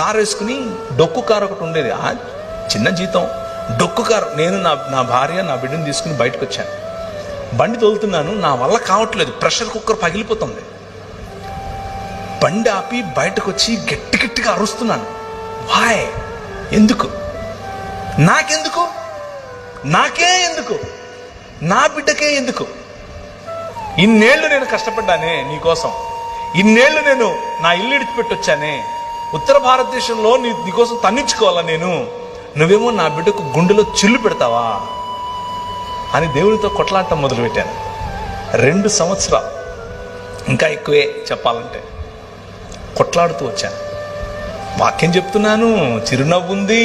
Car వేసుకుని, డొక్కు car ఒకటి ఉండేది, చిన్న జీతం డొక్కు కారు. నేను నా భార్య నా బిడ్డను తీసుకుని బయటకు వచ్చాను. బండి తోలుతున్నాను, నా వల్ల కావట్లేదు, ప్రెషర్ కుక్కర్ పగిలిపోతుంది. బండి ఆపి బయటకు వచ్చి గట్టి గట్టిగా అరుస్తున్నాను. వాయ్, ఎందుకు? నాకెందుకు? నాకే ఎందుకు? నా బిడ్డకే ఎందుకు? ఇన్నేళ్లు నేను కష్టపడ్డానే నీకోసం, ఇన్నేళ్లు నేను నా ఇల్లు ఇడిచిపెట్టి వచ్చానే, ఉత్తర భారతదేశంలో నీకోసం తన్నించుకోవాలా నేను, నువ్వేమో నా బిడ్డకు గుండెలో చిల్లు పెడతావా అని దేవునితో కొట్లాడటం మొదలుపెట్టాను. 2 సంవత్సరాలు, ఇంకా ఎక్కువే చెప్పాలంటే, కొట్లాడుతూ వచ్చాను. వాక్యం చెప్తున్నాను, చిరునవ్వు ఉంది,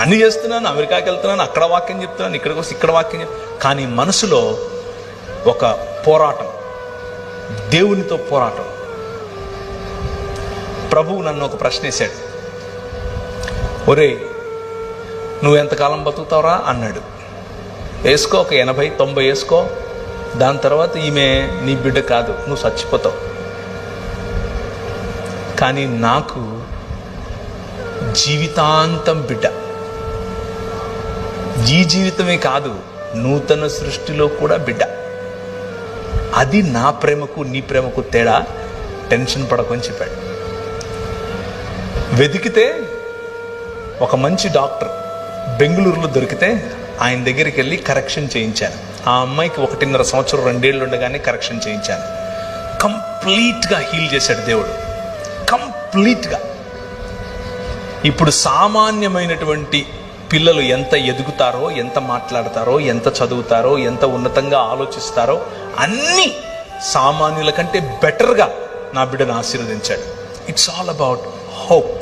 అన్ని చేస్తున్నాను, అమెరికాకి వెళ్తున్నాను, అక్కడ వాక్యం చెప్తున్నాను, ఇక్కడికి వస్తే ఇక్కడ వాక్యం కానీ మనసులో ఒక పోరాటం, దేవునితో పోరాటం. ప్రభువు నన్ను ఒక ప్రశ్న వేశాడు. ఒరే, నువ్వు ఎంతకాలం బతుకుతావురా అన్నాడు. వేసుకో, ఒక 80-90 వేసుకో, దాని తర్వాత ఈమె నీ బిడ్డ కాదు, నువ్వు చచ్చిపోతావు. కానీ నాకు జీవితాంతం బిడ్డ. ఈ జీవితమే కాదు, నూతన సృష్టిలో కూడా బిడ్డ. అది నా ప్రేమకు నీ ప్రేమకు తేడా. టెన్షన్ పడకొని చెప్పాడు. వెతికితే ఒక మంచి డాక్టర్ బెంగళూరులో దొరికితే ఆయన దగ్గరికి వెళ్ళి కరెక్షన్ చేయించాను. ఆ అమ్మాయికి 1.5 సంవత్సరం 2 ఏళ్ళు ఉండగానే కరెక్షన్ చేయించాను. కంప్లీట్గా హీల్ చేశాడు దేవుడు, కంప్లీట్గా. ఇప్పుడు సామాన్యమైనటువంటి పిల్లలు ఎంత ఎదుగుతారో, ఎంత మాట్లాడతారో, ఎంత చదువుతారో, ఎంత ఉన్నతంగా ఆలోచిస్తారో, అన్నీ సామాన్యుల కంటే బెటర్గా నా బిడ్డను ఆశీర్వదించాడు. It's all about hope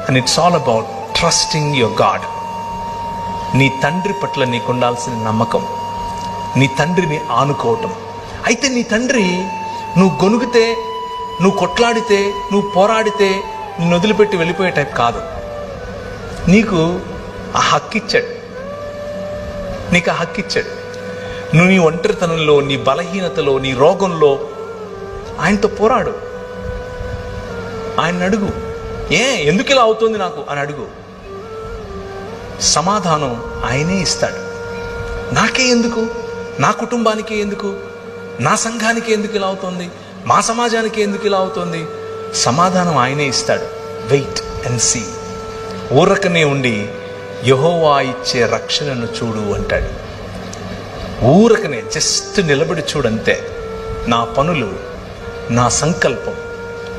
and it's all about trusting your God. నీ తండ్రి పట్ల నీకు ఉండాల్సిన నమ్మకం, నీ తండ్రిని ఆనుకోవటం. అయితే నీ తండ్రి నువ్వు గొనుగితే, నువ్వు కొట్లాడితే, నువ్వు పోరాడితే నిన్ను వదిలిపెట్టి వెళ్ళిపోయే టైప్ కాదు. నీకు ఆ హక్కు ఇచ్చాడు, నీకు ఆ హక్కు ఇచ్చాడు. నువ్వు నీ ఒంటరితనంలో, నీ బలహీనతలో, నీ రోగంలో ఆయనతో పోరాడు. ఆయన అడుగు, ఎందుకు ఇలా అవుతుంది నాకు అని అడుగు. సమాధానం ఆయనే ఇస్తాడు. నాకే ఎందుకు, నా కుటుంబానికే ఎందుకు, నా సంఘానికి ఎందుకు ఇలా అవుతుంది, మా సమాజానికి ఎందుకు ఇలా అవుతుంది, సమాధానం ఆయనే ఇస్తాడు. Wait and see. ఊరకనే ఉండి యెహోవా ఇచ్చే రక్షణను చూడు అంటాడు. ఊరకనే జస్ట్ నిలబడి చూడంతే. నా పనులు, నా సంకల్పం,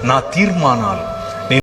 నా తీర్మానాలు,